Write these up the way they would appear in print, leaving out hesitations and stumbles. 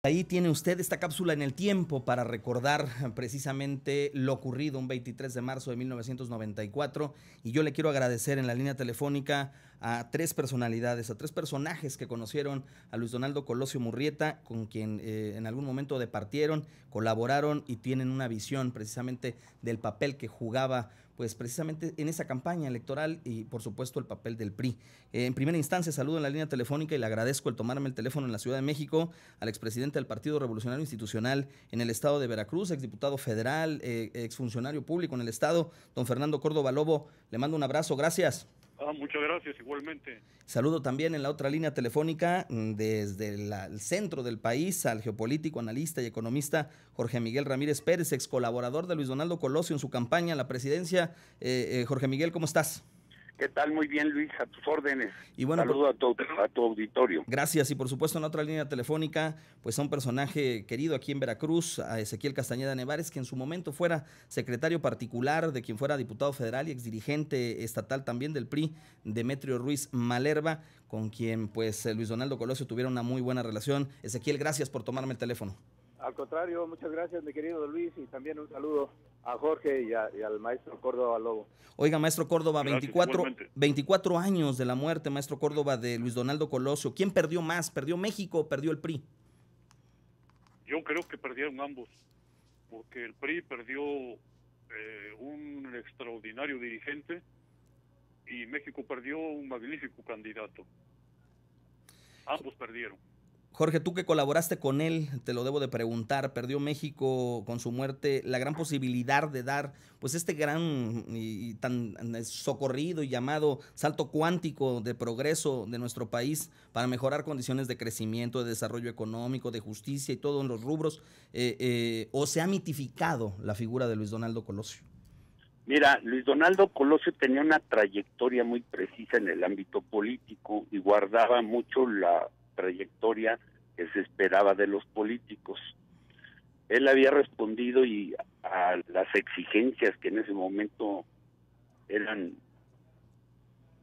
Ahí tiene usted esta cápsula en el tiempo para recordar precisamente lo ocurrido un 23 de marzo de 1994, y yo le quiero agradecer en la línea telefónica a tres personalidades, a tres personajes que conocieron a Luis Donaldo Colosio Murrieta, con quien en algún momento departieron, colaboraron y tienen una visión precisamente del papel que jugaba pues precisamente en esa campaña electoral y por supuesto el papel del PRI. En primera instancia saludo en la línea telefónica y le agradezco el tomarme el teléfono en la Ciudad de México al expresidente del Partido Revolucionario Institucional en el estado de Veracruz, exdiputado federal, exfuncionario público en el estado, don Fernando Córdoba Lobo. Le mando un abrazo, gracias. Muchas gracias, igualmente. Saludo también en la otra línea telefónica desde el centro del país al geopolítico, analista y economista Jorge Miguel Ramírez Pérez, ex colaborador de Luis Donaldo Colosio en su campaña a la presidencia. Jorge Miguel, ¿cómo estás? ¿Qué tal? Muy bien, Luis, a tus órdenes. Y bueno, saludo a tu auditorio. Gracias, y por supuesto en la otra línea telefónica, pues a un personaje querido aquí en Veracruz, a Ezequiel Castañeda Nevares, que en su momento fuera secretario particular de quien fuera diputado federal y exdirigente estatal también del PRI, Demetrio Ruiz Malerba, con quien pues Luis Donaldo Colosio tuviera una muy buena relación. Ezequiel, gracias por tomarme el teléfono. Al contrario, muchas gracias, mi querido Luis, y también un saludo a Jorge y al maestro Córdoba Lobo. Oiga, maestro Córdoba, Gracias, 24 años de la muerte, maestro Córdoba, de Luis Donaldo Colosio. ¿Quién perdió más? ¿Perdió México o perdió el PRI? Yo creo que perdieron ambos, porque el PRI perdió un extraordinario dirigente y México perdió un magnífico candidato. Ambos perdieron. Jorge, tú que colaboraste con él, te lo debo de preguntar, perdió México con su muerte la gran posibilidad de dar pues este gran y tan socorrido y llamado salto cuántico de progreso de nuestro país para mejorar condiciones de crecimiento, de desarrollo económico, de justicia y todo en los rubros, o se ha mitificado la figura de Luis Donaldo Colosio? Mira, Luis Donaldo Colosio tenía una trayectoria muy precisa en el ámbito político y guardaba mucho la trayectoria que se esperaba de los políticos. Él había respondido a las exigencias que en ese momento eran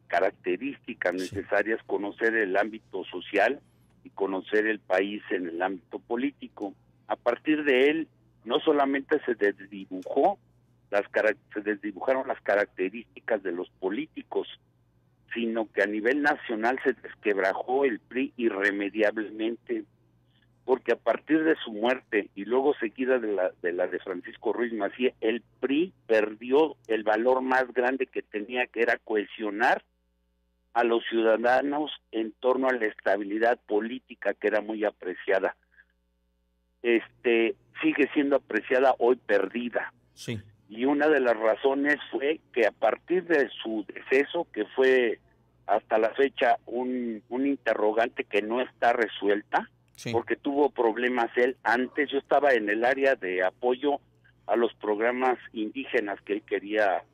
características necesarias, conocer el ámbito social y conocer el país en el ámbito político. A partir de él, no solamente se desdibujaron las características de los políticos, sino que a nivel nacional se desquebrajó el PRI irremediablemente, porque a partir de su muerte y luego seguida de la de Francisco Ruiz Massieu, el PRI perdió el valor más grande que tenía, que era cohesionar a los ciudadanos en torno a la estabilidad política, que era muy apreciada. Sigue siendo apreciada, hoy perdida. Sí. Y una de las razones fue que a partir de su deceso, que fue hasta la fecha un interrogante que no está resuelta, sí, porque tuvo problemas él antes. Yo estaba en el área de apoyo a los programas indígenas que él quería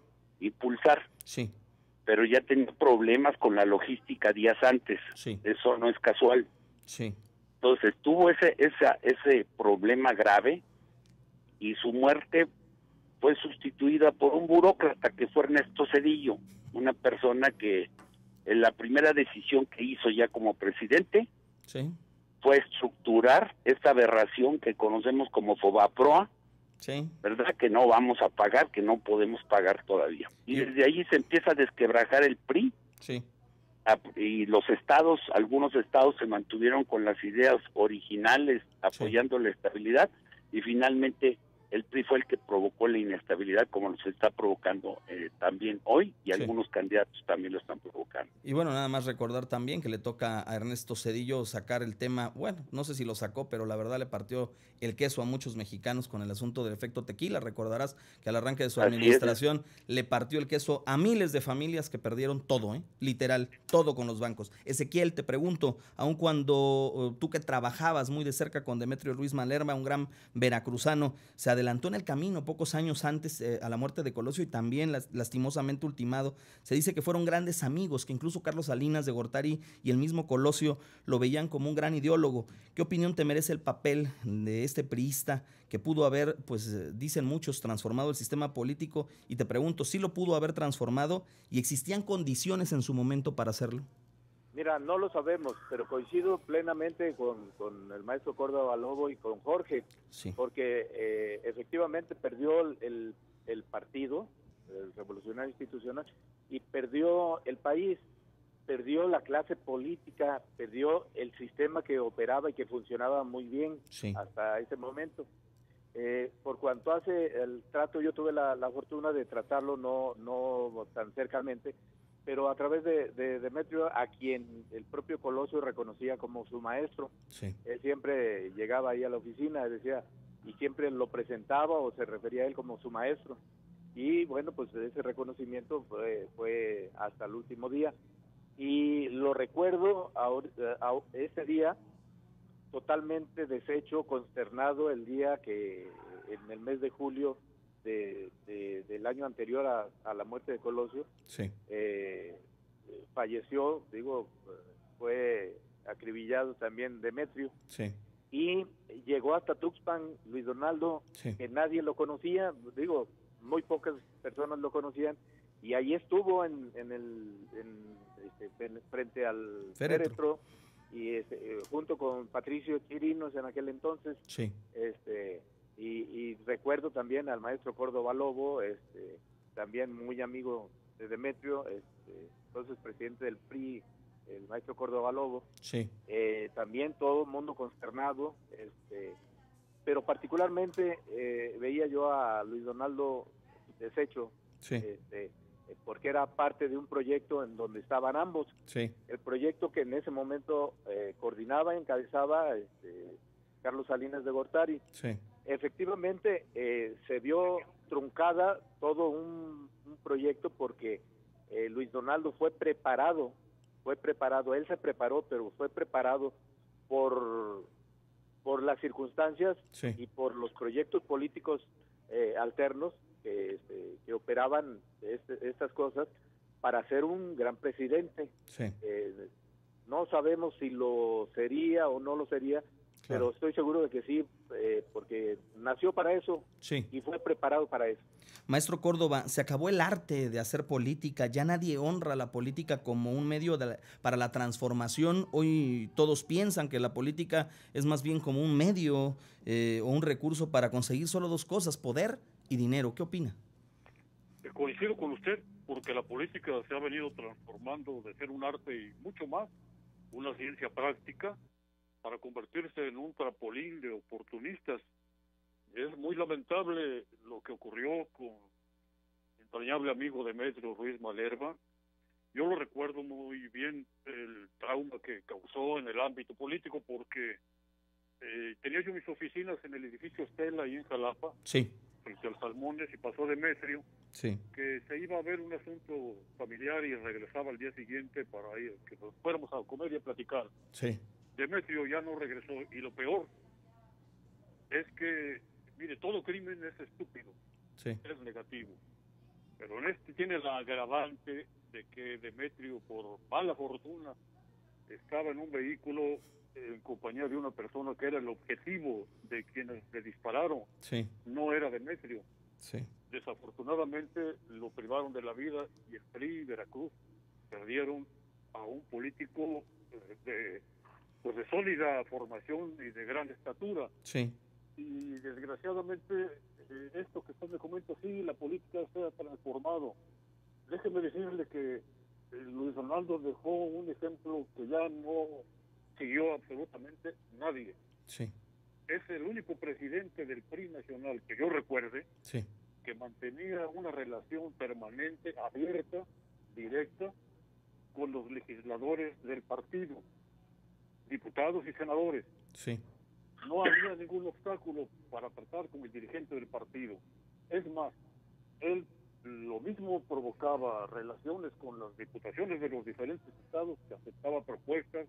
impulsar, sí, pero ya tenía problemas con la logística días antes. Sí. Eso no es casual. Sí. Entonces tuvo ese problema grave y su muerte fue sustituida por un burócrata que fue Ernesto Zedillo, una persona que en la primera decisión que hizo ya como presidente, sí, fue estructurar esta aberración que conocemos como Fobaproa, sí, ¿verdad? Que no vamos a pagar, que no podemos pagar todavía. Y desde ahí se empieza a desquebrajar el PRI. Sí. Y los estados, algunos estados se mantuvieron con las ideas originales, apoyando la estabilidad, y finalmente el PRI fue el que provocó la inestabilidad, como se está provocando también hoy, y algunos candidatos también lo están provocando. Y bueno, nada más recordar también que le toca a Ernesto Zedillo sacar el tema, bueno, no sé si lo sacó, pero la verdad le partió el queso a muchos mexicanos con el asunto del efecto tequila. Recordarás que al arranque de su administración le partió el queso a miles de familias que perdieron todo, literal, todo con los bancos. Ezequiel, te pregunto, aun cuando tú que trabajabas muy de cerca con Demetrio Ruiz Malerba, un gran veracruzano, se adelantó en el camino pocos años antes a la muerte de Colosio y también lastimosamente ultimado. Se dice que fueron grandes amigos, que incluso Carlos Salinas de Gortari y el mismo Colosio lo veían como un gran ideólogo. ¿Qué opinión te merece el papel de este priista que pudo haber, pues dicen muchos, transformado el sistema político? Y te pregunto, ¿sí lo pudo haber transformado y existían condiciones en su momento para hacerlo? Mira, no lo sabemos, pero coincido plenamente con el maestro Córdoba Lobo y con Jorge, Sí. porque efectivamente perdió el partido, el Revolucionario Institucional, y perdió el país, perdió la clase política, perdió el sistema que operaba y que funcionaba muy bien Sí. hasta ese momento. Por cuanto hace el trato, yo tuve la fortuna de tratarlo no tan cercanamente, pero a través de Demetrio, a quien el propio Colosio reconocía como su maestro. Sí. Él siempre llegaba ahí a la oficina, decía, y siempre lo presentaba o se refería a él como su maestro. Y bueno, pues ese reconocimiento fue hasta el último día. Y lo recuerdo ese día totalmente deshecho, consternado, el día que en el mes de julio del año anterior a la muerte de Colosio, Sí. falleció, fue acribillado también Demetrio, Sí. y llegó hasta Tuxpan Luis Donaldo, Sí. que nadie lo conocía, muy pocas personas lo conocían, y ahí estuvo frente al féretro, y junto con Patricio Chirinos en aquel entonces. Sí. Y recuerdo también al maestro Córdoba Lobo, también muy amigo de Demetrio, entonces presidente del PRI, el maestro Córdoba Lobo. Sí. También todo el mundo consternado, pero particularmente veía yo a Luis Donaldo deshecho, Sí. porque era parte de un proyecto en donde estaban ambos. Sí. El proyecto que en ese momento coordinaba, encabezaba Carlos Salinas de Gortari. Sí. Efectivamente, se vio truncada todo un proyecto porque Luis Donaldo fue preparado, él se preparó, pero fue preparado por las circunstancias. Sí. Y por los proyectos políticos alternos que operaban estas cosas para ser un gran presidente. Sí. No sabemos si lo sería o no lo sería, Claro. pero estoy seguro de que sí, porque nació para eso. Sí. Y fue preparado para eso. Maestro Córdoba, se acabó el arte de hacer política, ya nadie honra la política como un medio para la transformación. Hoy todos piensan que la política es más bien como un medio o un recurso para conseguir solo dos cosas, poder y dinero. ¿Qué opina? Coincido con usted, porque la política se ha venido transformando de ser un arte y mucho más, una ciencia práctica, para convertirse en un trampolín de oportunistas. Es muy lamentable lo que ocurrió con el entrañable amigo Demetrio Ruiz Malerba. Yo lo recuerdo muy bien, el trauma que causó en el ámbito político, porque tenía yo mis oficinas en el edificio Estela, ahí en Jalapa, Sí. frente al Salmones, y pasó Demetrio, Sí. que se iba a ver un asunto familiar y regresaba al día siguiente para ir, que nos fuéramos a comer y a platicar. Sí. Demetrio ya no regresó, y lo peor es que, mire, todo crimen es estúpido, Sí. es negativo, pero en este tiene la agravante de que Demetrio, por mala fortuna, estaba en un vehículo en compañía de una persona que era el objetivo de quienes le dispararon. Sí. No era Demetrio. Sí. Desafortunadamente lo privaron de la vida, y el PRI y Veracruz perdieron a un político de sólida formación y de gran estatura. Sí. Y desgraciadamente esto que usted me comenta, sí, la política se ha transformado. Déjeme decirle que Luis Donaldo dejó un ejemplo que ya no siguió absolutamente nadie. Sí. Es el único presidente del PRI nacional que yo recuerde Sí. que mantenía una relación permanente, abierta, directa, con los legisladores del partido, diputados y senadores. Sí. No había ningún obstáculo para tratar con el dirigente del partido. Es más, él lo mismo provocaba relaciones con las diputaciones de los diferentes estados, que aceptaba propuestas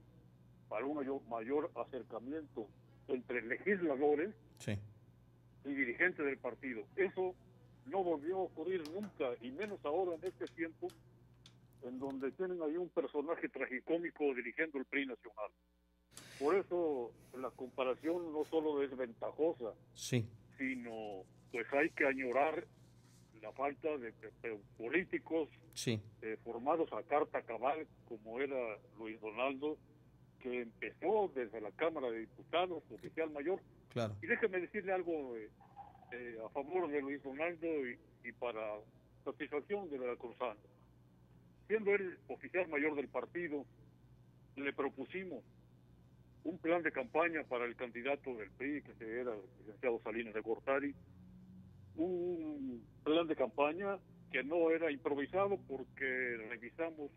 para un mayor acercamiento entre legisladores Sí. y dirigentes del partido. Eso no volvió a ocurrir nunca, y menos ahora en este tiempo, en donde tienen ahí un personaje tragicómico dirigiendo el PRI nacional. Por eso la comparación no solo es ventajosa, Sí. sino pues hay que añorar la falta de políticos formados a carta cabal, como era Luis Donaldo, que empezó desde la Cámara de Diputados, oficial mayor. Claro. Y déjeme decirle algo a favor de Luis Donaldo y para satisfacción de Veracruzano. Siendo él oficial mayor del partido, le propusimos un plan de campaña para el candidato del PRI, que era el licenciado Salinas de Gortari, un plan de campaña que no era improvisado, porque revisamos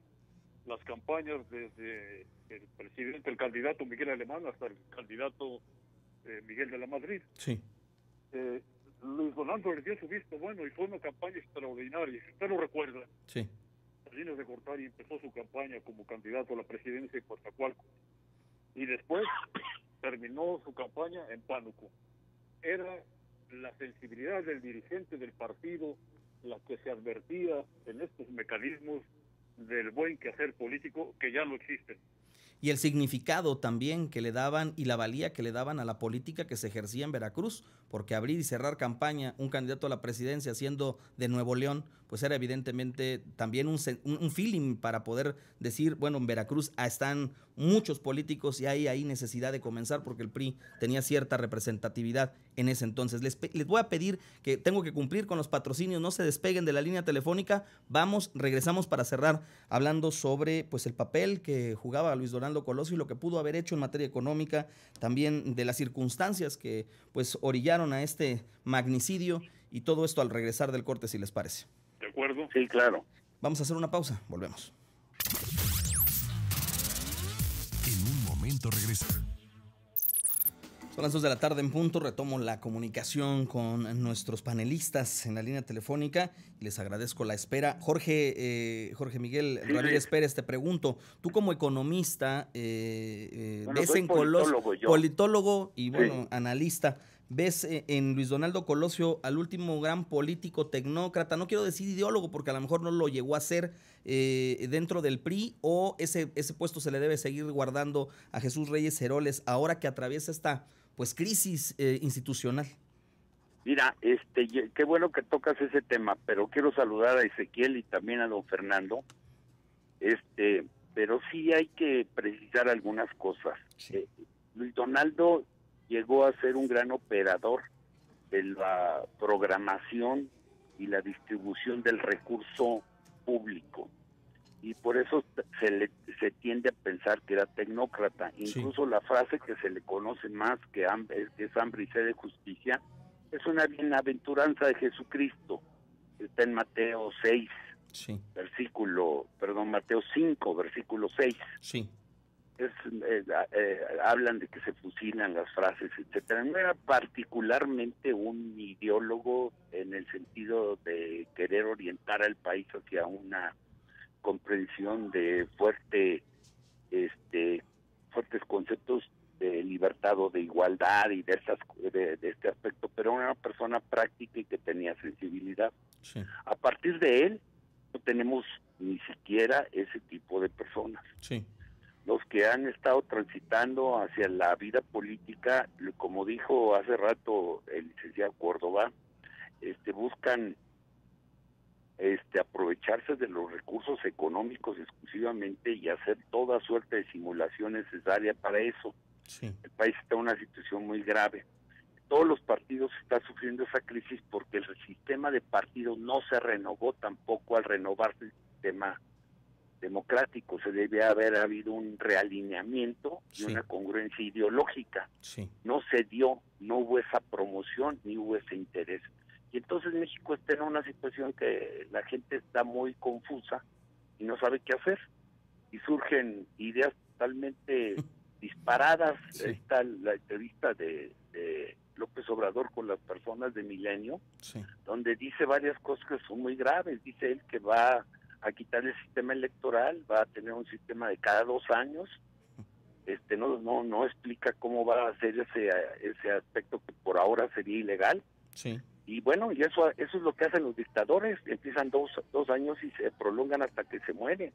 las campañas desde el candidato Miguel Alemán hasta el candidato Miguel de la Madrid. Sí. Luis Donaldo le dio su visto bueno y fue una campaña extraordinaria. Usted lo recuerda. Sí. Salinas de Gortari empezó su campaña como candidato a la presidencia de Coatzacoalcos y después terminó su campaña en Pánuco. Era la sensibilidad del dirigente del partido la que se advertía en estos mecanismos del buen quehacer político que ya no existen. Y el significado también que le daban y la valía que le daban a la política que se ejercía en Veracruz, porque abrir y cerrar campaña un candidato a la presidencia siendo de Nuevo León, pues era evidentemente también un feeling para poder decir, bueno, en Veracruz están muchos políticos y hay ahí necesidad de comenzar, porque el PRI tenía cierta representatividad en ese entonces. Les voy a pedir que tengo que cumplir con los patrocinios, no se despeguen de la línea telefónica, regresamos para cerrar hablando sobre pues el papel que jugaba Luis Donaldo Colosio y lo que pudo haber hecho en materia económica, también de las circunstancias que pues orillaron a este magnicidio, y todo esto al regresar del corte, si les parece. ¿De acuerdo? Sí, claro. Vamos a hacer una pausa, volvemos. En un momento regresa. Son las 2 de la tarde en punto, retomo la comunicación con nuestros panelistas en la línea telefónica y les agradezco la espera. Jorge Miguel Ramírez Pérez, te pregunto, tú como economista, ves en politólogo y bueno, analista, ¿ves en Luis Donaldo Colosio al último gran político tecnócrata? No quiero decir ideólogo porque a lo mejor no lo llegó a ser dentro del PRI, o ese puesto se le debe seguir guardando a Jesús Reyes Heroles ahora que atraviesa esta pues crisis institucional. Mira, qué bueno que tocas ese tema, pero quiero saludar a Ezequiel y también a don Fernando. Pero sí hay que precisar algunas cosas. Sí. Luis Donaldo llegó a ser un gran operador de la programación y la distribución del recurso público, y por eso se tiende a pensar que era tecnócrata. Incluso la frase que se le conoce más que es hambre y sed de justicia, es una bienaventuranza de Jesucristo. Está en Mateo 6, Mateo 5, versículo 6. Sí. Hablan de que se fusilan las frases, etcétera. No era particularmente un ideólogo en el sentido de querer orientar al país hacia una comprensión de fuertes conceptos de libertad o de igualdad y de este aspecto, pero era una persona práctica y que tenía sensibilidad. Sí. A partir de él no tenemos ni siquiera ese tipo de personas. Sí. Los que han estado transitando hacia la vida política, como dijo hace rato el licenciado Córdoba, buscan aprovecharse de los recursos económicos exclusivamente y hacer toda suerte de simulación necesaria para eso. Sí. El país está en una situación muy grave. Todos los partidos están sufriendo esa crisis porque el sistema de partidos no se renovó tampoco al renovarse el sistema democrático. Se debe haber habido un realineamiento y una congruencia ideológica. Sí. No se dio, no hubo esa promoción ni hubo ese interés. Y entonces México está en una situación que la gente está muy confusa y no sabe qué hacer. Y surgen ideas totalmente disparadas. Sí. Está la entrevista de López Obrador con las personas de Milenio, donde dice varias cosas que son muy graves. Dice él que va a quitar el sistema electoral, va a tener un sistema de cada 2 años. No explica cómo va a hacer ese aspecto que por ahora sería ilegal. Sí. Y bueno, y eso es lo que hacen los dictadores, empiezan 2 años y se prolongan hasta que se mueren.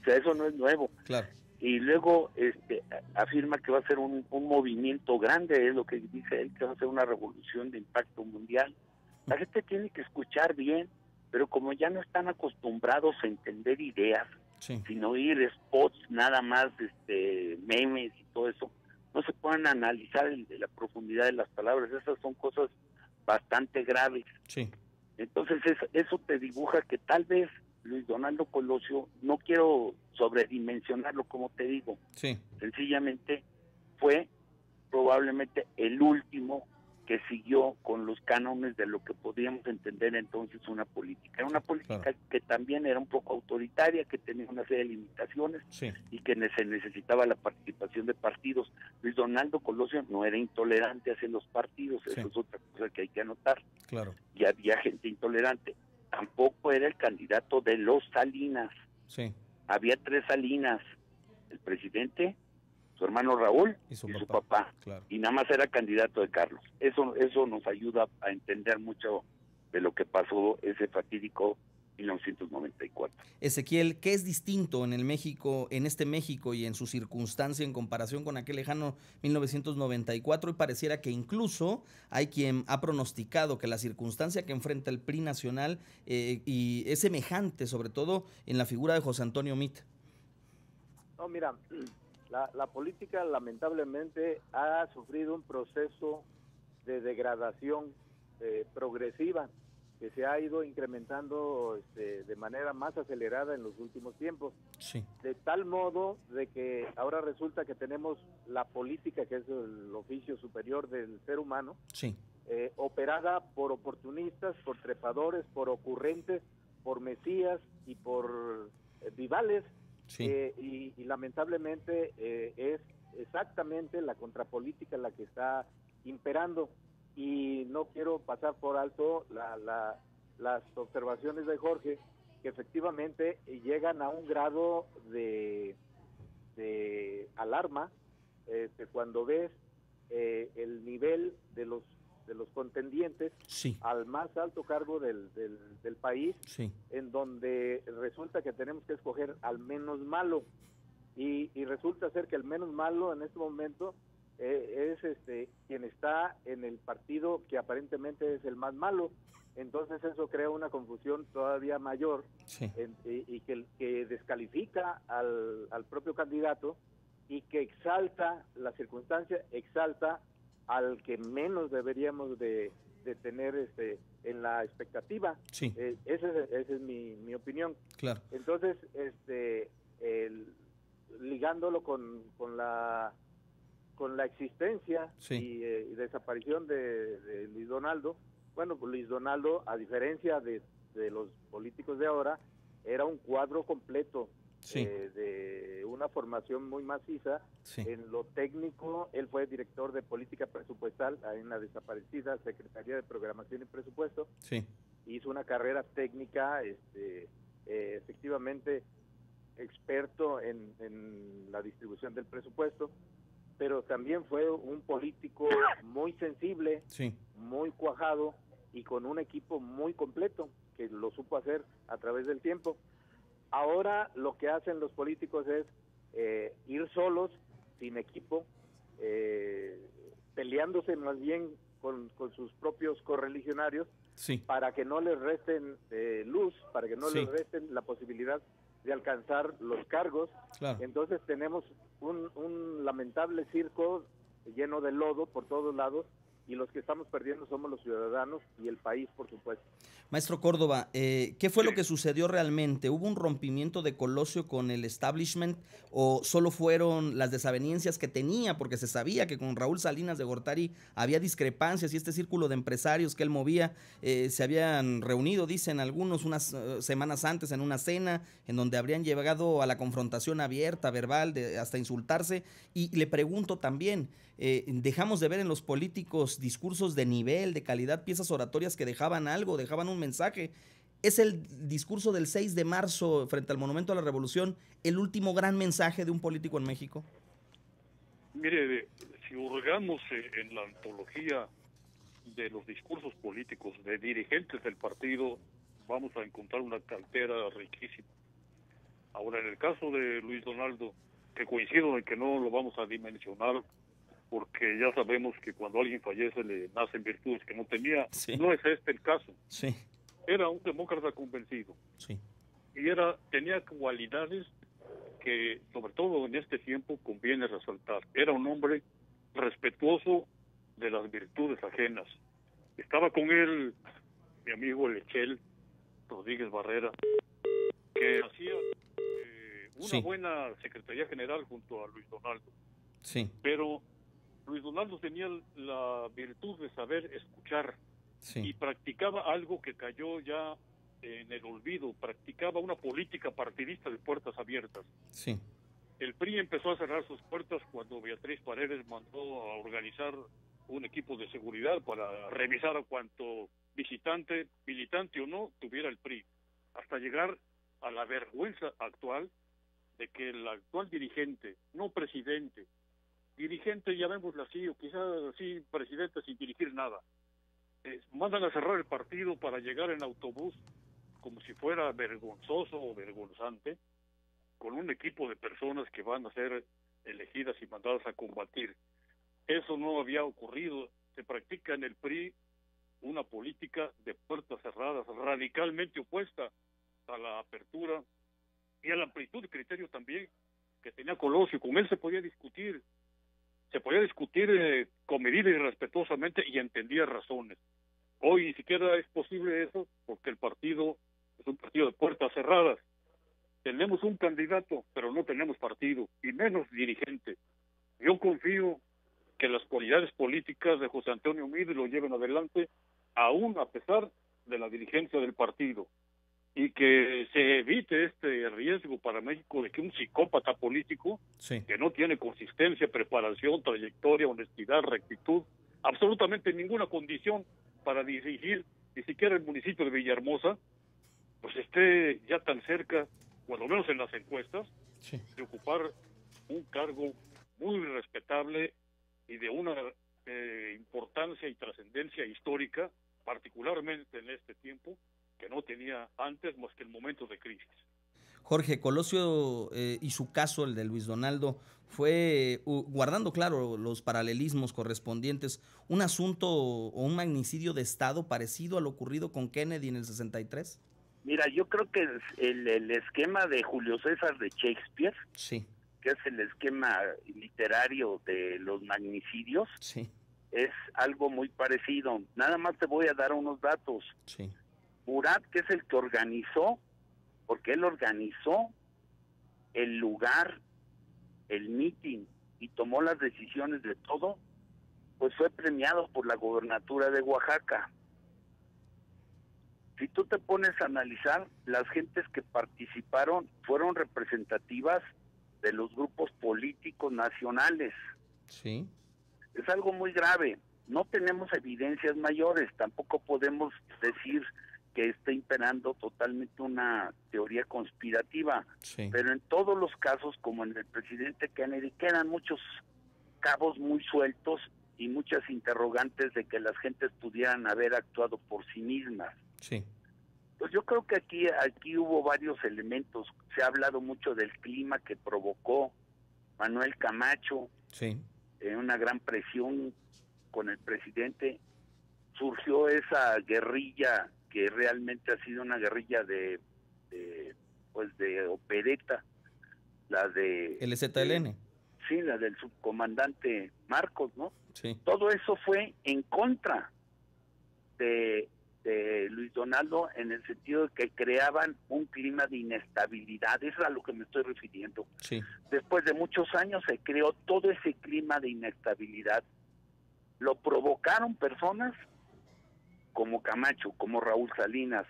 O sea, eso no es nuevo. Claro. Y luego afirma que va a ser un movimiento grande, es lo que dice él, que va a ser una revolución de impacto mundial. La gente tiene que escuchar bien, pero como ya no están acostumbrados a entender ideas, Sí. sino oír spots, nada más, memes y todo eso, no se pueden analizar la profundidad de las palabras. Esas son cosas bastante graves. Sí. Entonces eso te dibuja que tal vez Luis Donaldo Colosio, no quiero sobredimensionarlo como te digo, Sí. sencillamente fue probablemente el último que siguió con los cánones de lo que podíamos entender entonces una política. Era una política Claro. que también era un poco autoritaria, que tenía una serie de limitaciones Sí. y que se necesitaba la participación de partidos. Luis Donaldo Colosio no era intolerante hacia los partidos, Sí. eso es otra cosa que hay que anotar. Claro. Y había gente intolerante. Tampoco era el candidato de los Salinas. Sí. Había 3 Salinas, el presidente, su hermano Raúl Y su su papá. papá. Claro. Y nada más era candidato de Carlos. Eso nos ayuda a entender mucho de lo que pasó ese fatídico 1994. Ezequiel, ¿qué es distinto en el México, en este México y en su circunstancia en comparación con aquel lejano 1994? Y pareciera que incluso hay quien ha pronosticado que la circunstancia que enfrenta el PRI nacional y es semejante, sobre todo en la figura de José Antonio Meade. No, mira, la política lamentablemente ha sufrido un proceso de degradación progresiva que se ha ido incrementando de manera más acelerada en los últimos tiempos, Sí. de tal modo de que ahora resulta que tenemos la política, que es el oficio superior del ser humano, Sí. operada por oportunistas, por trepadores, por ocurrentes, por mesías y por vivales. Sí. Y lamentablemente es exactamente la contrapolítica la que está imperando, y no quiero pasar por alto las observaciones de Jorge, que efectivamente llegan a un grado de alarma cuando ves el nivel de los contendientes Sí. al más alto cargo del país, Sí. en donde resulta que tenemos que escoger al menos malo, y resulta ser que el menos malo en este momento es quien está en el partido que aparentemente es el más malo. Entonces eso crea una confusión todavía mayor, Sí. y que descalifica al propio candidato, y que exalta la circunstancia, exalta al que menos deberíamos de tener en la expectativa. Sí. Esa es mi opinión. Claro. Entonces, ligándolo con la existencia Sí. y desaparición de Luis Donaldo, bueno, pues Luis Donaldo, a diferencia de los políticos de ahora, era un cuadro completo, Sí. de una formación muy maciza. Sí. En lo técnico, él fue director de política presupuestal en la desaparecida Secretaría de Programación y Presupuesto. Sí. Hizo una carrera técnica, efectivamente experto en la distribución del presupuesto, pero también fue un político muy sensible, Sí. muy cuajado y con un equipo muy completo, que lo supo hacer a través del tiempo. Ahora lo que hacen los políticos es ir solos, sin equipo, peleándose más bien con sus propios correligionarios, Sí. para que no les resten luz, para que no Sí. les resten la posibilidad de alcanzar los cargos. Claro. Entonces tenemos un lamentable circo lleno de lodo por todos lados, y los que estamos perdiendo somos los ciudadanos y el país, por supuesto. Maestro Córdoba, ¿qué fue lo que sucedió realmente? ¿Hubo un rompimiento de Colosio con el establishment o solo fueron las desavenencias que tenía? Porque se sabía que con Raúl Salinas de Gortari había discrepancias, y este círculo de empresarios que él movía se habían reunido, dicen algunos, unas semanas antes en una cena en donde habrían llegado a la confrontación abierta, verbal, hasta insultarse. Y le pregunto también, dejamos de ver en los políticos discursos de nivel, de calidad, piezas oratorias que dejaban algo, dejaban un mensaje. ¿Es el discurso del 6 de marzo frente al Monumento a la Revolución el último gran mensaje de un político en México? Mire, si hurgamos en la antología de los discursos políticos de dirigentes del partido, vamos a encontrar una cartera riquísima. Ahora, en el caso de Luis Donaldo, que coincido en que no lo vamos a dimensionar porque ya sabemos que cuando alguien fallece le nacen virtudes que no tenía. Sí. No es este el caso. Sí, Era un demócrata convencido sí, y tenía cualidades que, sobre todo en este tiempo, conviene resaltar. Era un hombre respetuoso de las virtudes ajenas. Estaba con él mi amigo Lechel Rodríguez Barrera, que hacía una Sí. buena Secretaría General junto a Luis Donaldo, sí, pero Luis Donaldo tenía la virtud de saber escuchar y sí, practicaba algo que cayó ya en el olvido, practicaba una política partidista de puertas abiertas. sí, El PRI empezó a cerrar sus puertas cuando Beatriz Paredes mandó a organizar un equipo de seguridad para revisar a cuanto visitante, militante o no, tuviera el PRI, hasta llegar a la vergüenza actual de que el actual dirigente, no presidente, dirigente, llamémoslo así, o quizás así, presidente sin dirigir nada, mandan a cerrar el partido para llegar en autobús como si fuera vergonzoso o vergonzante, con un equipo de personas que van a ser elegidas y mandadas a combatir. Eso no había ocurrido. Se practica en el PRI una política de puertas cerradas, radicalmente opuesta a la apertura y a la amplitud de criterio también que tenía Colosio. Con él se podía discutir comedida y respetuosamente, y entendía razones. Hoy ni siquiera es posible eso, porque el partido es un partido de puertas cerradas. Tenemos un candidato, pero no tenemos partido, y menos dirigente. Yo confío que las cualidades políticas de José Antonio Meade lo lleven adelante, aún a pesar de la dirigencia del partido, y que se evite este riesgo para México de que un psicópata político, sí, que no tiene consistencia, preparación, trayectoria, honestidad, rectitud, absolutamente ninguna condición para dirigir ni siquiera el municipio de Villahermosa, pues esté ya tan cerca, cuando menos en las encuestas, sí. de ocupar un cargo muy respetable y de una importancia y trascendencia histórica, particularmente en este tiempo, que no tenía antes más que en momentos de crisis. Jorge, Colosio y su caso, el de Luis Donaldo, fue, guardando claro los paralelismos correspondientes, un asunto o un magnicidio de Estado parecido a lo ocurrido con Kennedy en el 63? Mira, yo creo que el esquema de Julio César de Shakespeare, Sí, que es el esquema literario de los magnicidios, sí, es algo muy parecido. Nada más te voy a dar unos datos. sí, Murat, que es el que organizó, porque él organizó el lugar, el mitin y tomó las decisiones de todo, pues fue premiado por la gobernatura de Oaxaca. Si tú te pones a analizar, las gentes que participaron fueron representativas de los grupos políticos nacionales. sí, Es algo muy grave. No tenemos evidencias mayores, tampoco podemos decir que está imperando totalmente una teoría conspirativa, sí, pero en todos los casos, como en el presidente Kennedy, quedan muchos cabos muy sueltos y muchas interrogantes de que las gentes pudieran haber actuado por sí mismas. sí, Pues yo creo que aquí hubo varios elementos. Se ha hablado mucho del clima que provocó Manuel Camacho, sí, una gran presión con el presidente. Surgió esa guerrilla que realmente ha sido una guerrilla de opereta, la de el ZLN. Sí, la del subcomandante Marcos, ¿no? Sí, Todo eso fue en contra de Luis Donaldo, en el sentido de que creaban un clima de inestabilidad. Eso es a lo que me estoy refiriendo. sí, Después de muchos años se creó todo ese clima de inestabilidad. Lo provocaron personas como Camacho, como Raúl Salinas,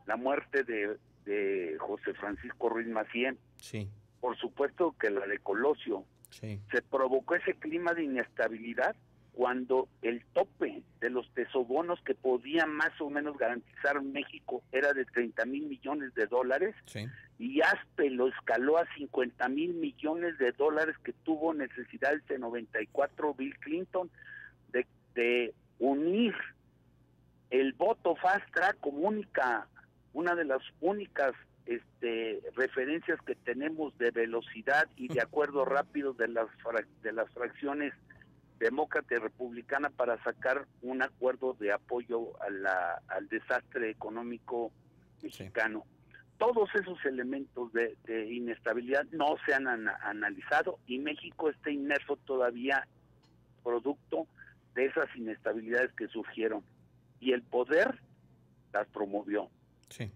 la muerte de José Francisco Ruiz Massieu, sí, por supuesto que la de Colosio. sí, Se provocó ese clima de inestabilidad cuando el tope de los tesobonos que podían más o menos garantizar México era de 30,000 millones de dólares, sí, y ASPE lo escaló a 50,000 millones de dólares, que tuvo necesidades de 94 Bill Clinton de unir el voto fast track como una de las únicas referencias que tenemos de velocidad y de acuerdo rápido de las fracciones demócrata y republicana para sacar un acuerdo de apoyo al desastre económico mexicano. Sí. Todos esos elementos de inestabilidad no se han analizado y México está inmerso todavía producto de esas inestabilidades que surgieron. Y el poder las promovió. Sí.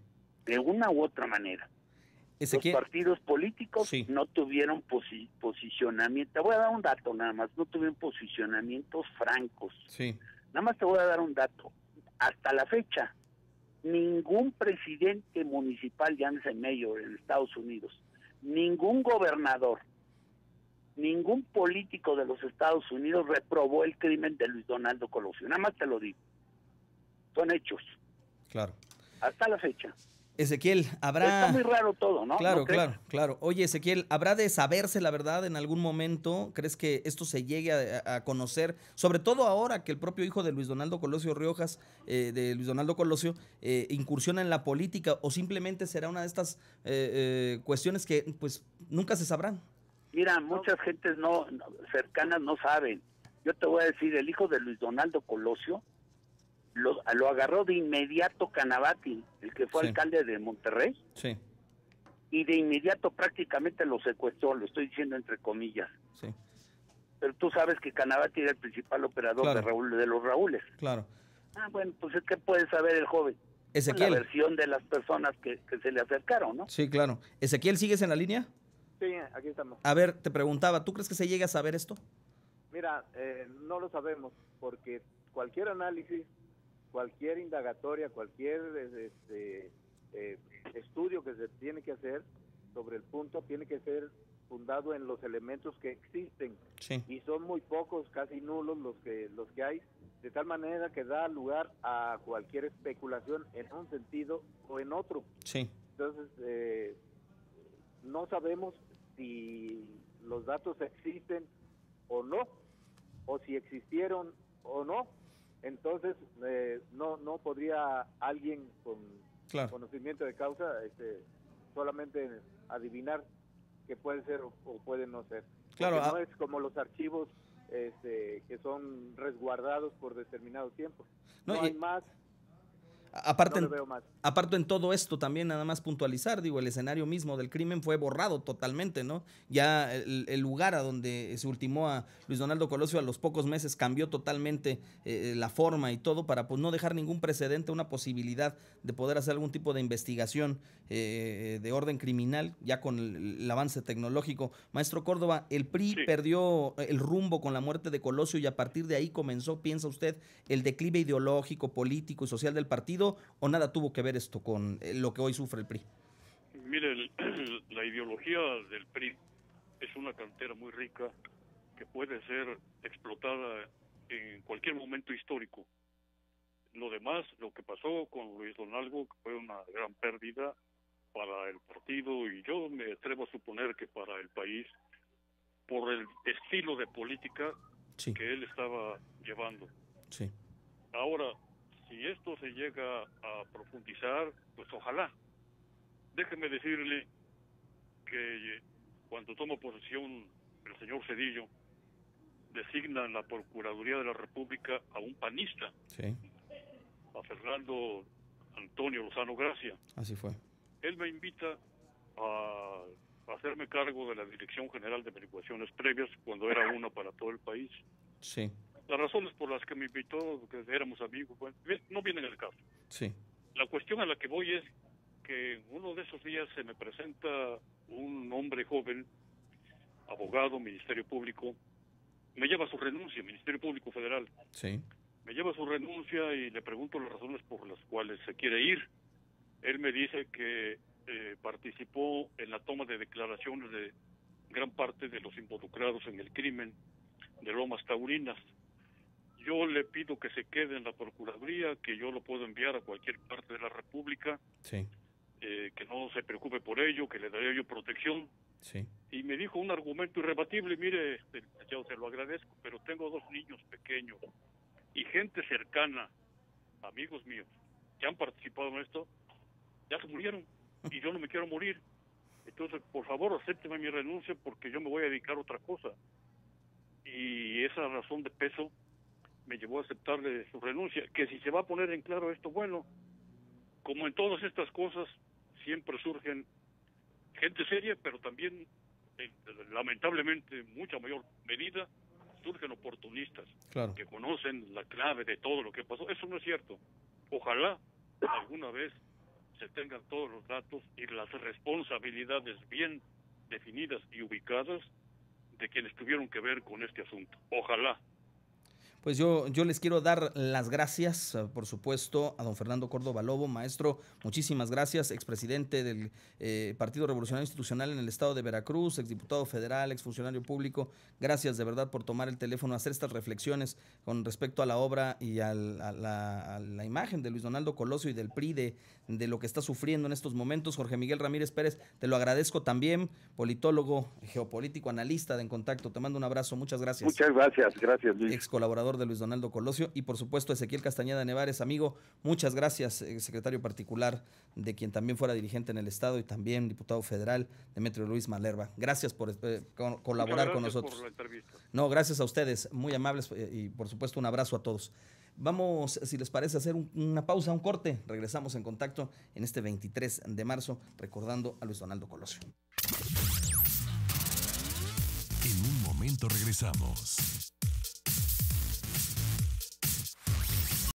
De una u otra manera. Los partidos políticos no tuvieron posicionamiento. Te voy a dar un dato nada más. No tuvieron posicionamientos francos. Sí. Nada más te voy a dar un dato. Hasta la fecha, ningún presidente municipal, llámese mayor en Estados Unidos, ningún gobernador, ningún político de los Estados Unidos reprobó el crimen de Luis Donaldo Colosio. Nada más te lo digo. Son hechos. Claro. Hasta la fecha. Ezequiel, habrá... Está muy raro todo, ¿no? Claro, ¿No crees? claro. Oye, Ezequiel, ¿habrá de saberse la verdad en algún momento? ¿Crees que esto se llegue a conocer? Sobre todo ahora que el propio hijo de Luis Donaldo Colosio Riojas, incursiona en la política, o simplemente será una de estas cuestiones que pues nunca se sabrán. Mira, muchas gentes cercanas no saben. Yo te voy a decir, el hijo de Luis Donaldo Colosio lo agarró de inmediato Canavati, el que fue alcalde de Monterrey, y de inmediato prácticamente lo secuestró, lo estoy diciendo entre comillas. Sí. Pero tú sabes que Canavati era el principal operador de los Raúles. Claro. Bueno, pues ¿qué puede saber el joven? Ezequiel. La versión de las personas que se le acercaron, ¿no? Sí, claro. Ezequiel, ¿sigues en la línea? Sí, aquí estamos. A ver, te preguntaba, ¿tú crees que se llegue a saber esto? Mira, no lo sabemos, porque cualquier análisis, cualquier indagatoria, cualquier estudio que se tiene que hacer sobre el punto tiene que ser fundado en los elementos que existen, y son muy pocos, casi nulos los que hay, de tal manera que da lugar a cualquier especulación en un sentido o en otro. Entonces, no sabemos si los datos existen o no, o si existieron o no. Entonces no podría alguien con conocimiento de causa solamente adivinar que puede ser o puede no ser. Claro. No es como los archivos que son resguardados por determinado tiempo. No hay más. Aparte en todo esto también nada más puntualizar, el escenario mismo del crimen fue borrado totalmente, ¿no? Ya el lugar a donde se ultimó a Luis Donaldo Colosio a los pocos meses cambió totalmente la forma y todo para pues no dejar ningún precedente, una posibilidad de poder hacer algún tipo de investigación de orden criminal ya con el avance tecnológico. Maestro Córdoba, el PRI perdió el rumbo con la muerte de Colosio y a partir de ahí comenzó, piensa usted, el declive ideológico, político y social del partido, o nada tuvo que ver esto con lo que hoy sufre el PRI? Mire, la ideología del PRI es una cantera muy rica que puede ser explotada en cualquier momento histórico. Lo demás, lo que pasó con Luis Donaldo, fue una gran pérdida para el partido y yo me atrevo a suponer que para el país, por el estilo de política que él estaba llevando. Ahora, si esto se llega a profundizar, pues ojalá. Déjeme decirle que cuando toma posesión el señor Zedillo, designa en la Procuraduría de la República a un panista, a Fernando Antonio Lozano Gracia. Así fue. Él me invita a hacerme cargo de la Dirección General de Averiguaciones Previas cuando era uno para todo el país. Las razones por las que me invitó, que éramos amigos, bueno, no vienen al caso. La cuestión a la que voy es que uno de esos días se me presenta un hombre joven, abogado, Ministerio Público, me lleva su renuncia, Ministerio Público Federal. Me lleva su renuncia y le pregunto las razones por las cuales se quiere ir. Él me dice que participó en la toma de declaraciones de gran parte de los involucrados en el crimen de Lomas Taurinas. Yo le pido que se quede en la Procuraduría, que yo lo puedo enviar a cualquier parte de la República, que no se preocupe por ello, que le daré yo protección. Y me dijo un argumento irrebatible: mire, yo se lo agradezco, pero tengo 2 niños pequeños y gente cercana, amigos míos, que han participado en esto, ya se murieron y yo no me quiero morir. Entonces, por favor, acépteme mi renuncia porque yo me voy a dedicar a otra cosa. y esa razón de peso me llevó a aceptarle su renuncia, que si se va a poner en claro esto, bueno, como en todas estas cosas, siempre surgen gente seria, pero también, lamentablemente, en mucha mayor medida, surgen oportunistas, claro, que conocen la clave de todo lo que pasó. Eso no es cierto. Ojalá alguna vez se tengan todos los datos y las responsabilidades bien definidas y ubicadas de quienes tuvieron que ver con este asunto. Ojalá. Pues yo les quiero dar las gracias, por supuesto, a don Fernando Córdoba Lobo. Maestro, muchísimas gracias, expresidente del Partido Revolucionario Institucional en el estado de Veracruz, exdiputado federal, exfuncionario público. Gracias de verdad por tomar el teléfono, hacer estas reflexiones con respecto a la obra y a la imagen de Luis Donaldo Colosio y del PRI, de lo que está sufriendo en estos momentos. Jorge Miguel Ramírez Pérez, te lo agradezco también, politólogo, geopolítico, analista de En Contacto. Te mando un abrazo, muchas gracias. Muchas gracias Luis. Ex colaborador de Luis Donaldo Colosio, y por supuesto Ezequiel Castañeda Nevares, amigo, muchas gracias, secretario particular de quien también fuera dirigente en el estado y también diputado federal, Demetrio Luis Malerva. Gracias por colaborar con nosotros. Por la entrevista. No, gracias a ustedes, muy amables, y por supuesto un abrazo a todos. Vamos, si les parece, hacer una pausa, un corte. Regresamos En Contacto en este 23 de marzo, recordando a Luis Donaldo Colosio. En un momento regresamos.